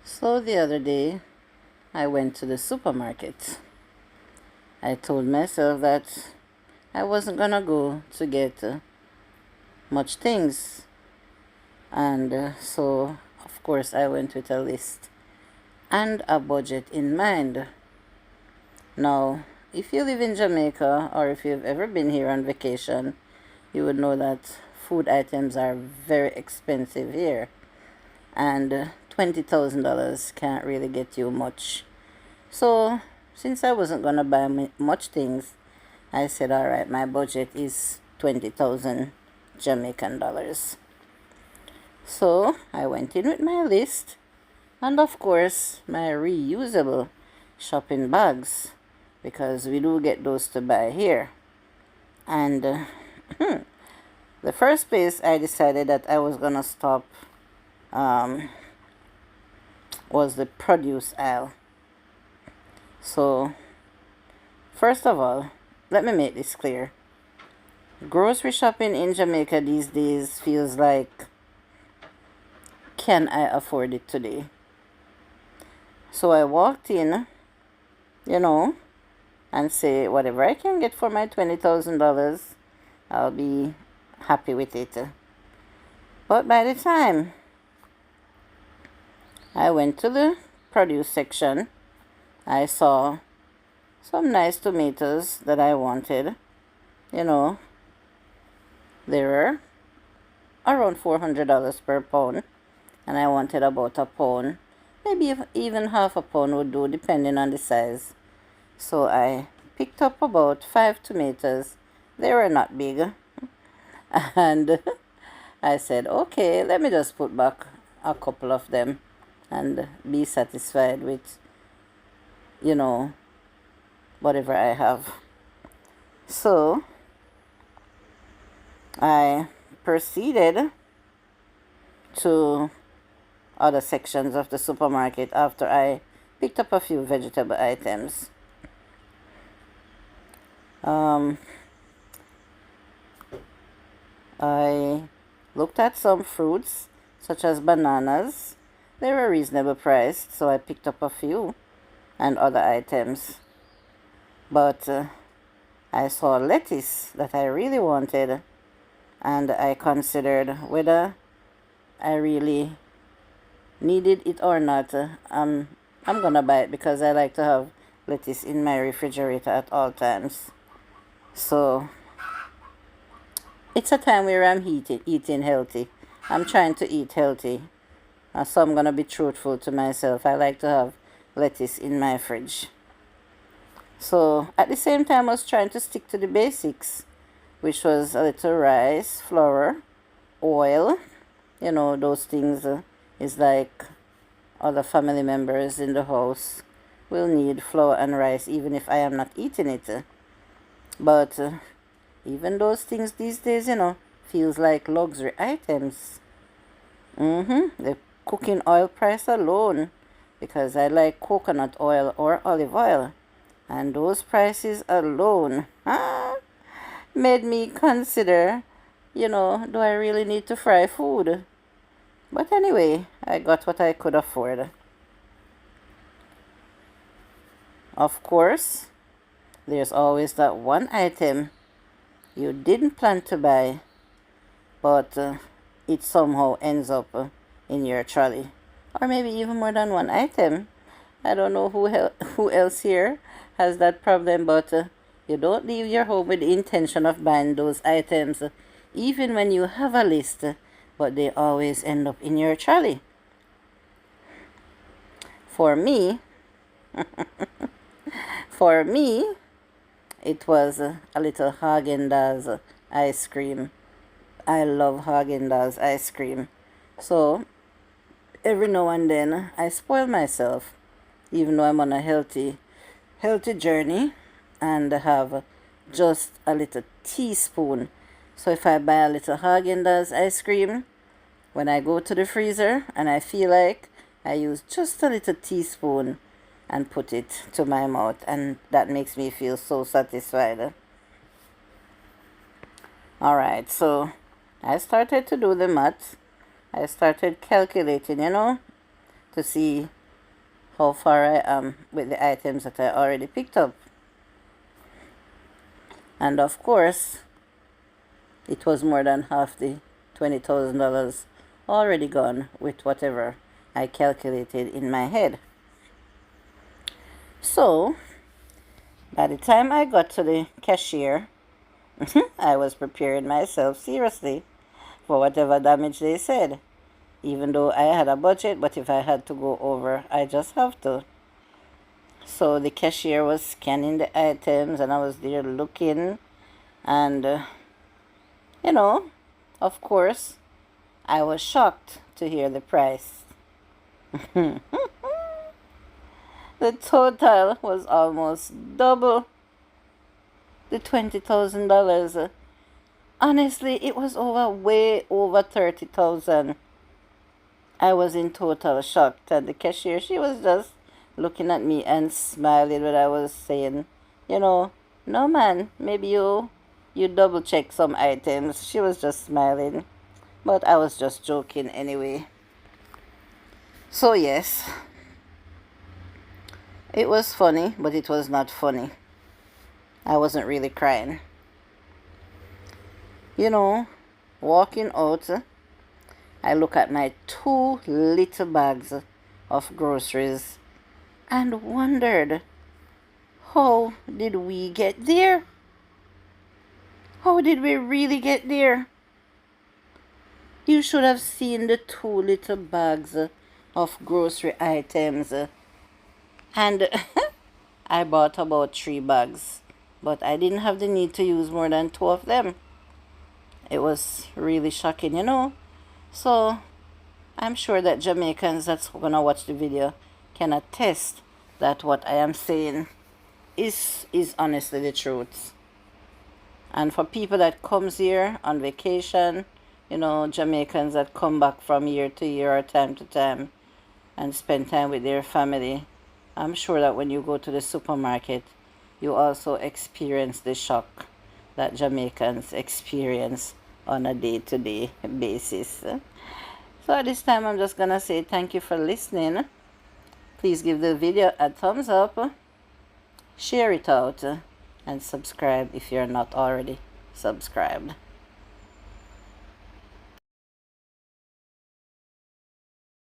So the other day, I went to the supermarket. I told myself that I wasn't gonna go to get much things, and so of course I went with a list and a budget in mind. Now, if you live in Jamaica or if you've ever been here on vacation, you would know that food items are very expensive here, and $20,000 can't really get you much. So, since I wasn't gonna buy much things, I said, all right, my budget is 20,000 Jamaican dollars. So, I went in with my list and, of course, my reusable shopping bags because we do get those to buy here. And the first place I decided that I was gonna stop um, was the produce aisle. So, first of all, let me make this clear. Grocery shopping in Jamaica these days feels like, can I afford it today? So I walked in, and say, whatever I can get for my $20,000, I'll be happy with it. But by the time I went to the produce section, I saw some nice tomatoes that I wanted. They were around $400 per pound, and I wanted about a pound. Maybe even half a pound would do, depending on the size. So I picked up about 5 tomatoes. They were not big. And I said, okay, let me just put back a couple of them and be satisfied with, whatever I have. So I proceeded to other sections of the supermarket after I picked up a few vegetable items. I looked at some fruits, such as bananas. They were reasonable priced, so I picked up a few and other items. But I saw lettuce that I really wanted, and I considered whether I really needed it or not. I'm gonna buy it because I like to have lettuce in my refrigerator at all times. So it's a time where I'm eating healthy. I'm trying to eat healthy. So I'm gonna be truthful to myself. I like to have lettuce in my fridge. So at the same time, I was trying to stick to the basics, which was a little rice, flour, oil. Those things is like other family members in the house will need flour and rice, even if I am not eating it. But even those things these days, feels like luxury items. The cooking oil price alone, because I like coconut oil or olive oil, and those prices alone made me consider, do I really need to fry food? But anyway, I got what I could afford. Of course, there's always that one item you didn't plan to buy, but it somehow ends up in your trolley. Or maybe even more than one item. I don't know who else here has that problem, but you don't leave your home with the intention of buying those items, even when you have a list, but they always end up in your trolley. For me, it was a little Haagen-Dazs ice cream. I love Haagen-Dazs ice cream. So every now and then I spoil myself, even though I'm on a healthy journey, and have just a little teaspoon. So if I buy a little Haagen-Dazs ice cream, when I go to the freezer and I feel like, I use just a little teaspoon and put it to my mouth, and that makes me feel so satisfied. Alright, so I started to do the math. I started calculating, to see how far I am with the items that I already picked up. And of course, it was more than half the $20,000 already gone with whatever I calculated in my head. So, by the time I got to the cashier, I was preparing myself seriously for whatever damage they said. Even though I had a budget, but if I had to go over, I just have to. So the cashier was scanning the items and I was there looking, and of course, I was shocked to hear the price. The total was almost double the $20,000. Honestly, it was way over 30,000. I was in total shock, and the cashier, she was just looking at me and smiling when I was saying, no man, maybe you double check some items. She was just smiling, but I was just joking anyway. So yes, it was funny, but it was not funny. I wasn't really crying. Walking out, I look at my 2 little bags of groceries and wondered, how did we get there? How did we really get there? You should have seen the 2 little bags of grocery items. And I bought about 3 bags, but I didn't have the need to use more than 2 of them. It was really shocking, So I'm sure that Jamaicans that's gonna watch the video can attest that what I am saying is honestly the truth. And for people that comes here on vacation, Jamaicans that come back from year to year or time to time and spend time with their family, I'm sure that when you go to the supermarket, you also experience the shock that Jamaicans experience on a day-to-day basis. So at this time, I'm just gonna say thank you for listening. Please give the video a thumbs up, share it out, and subscribe if you're not already subscribed.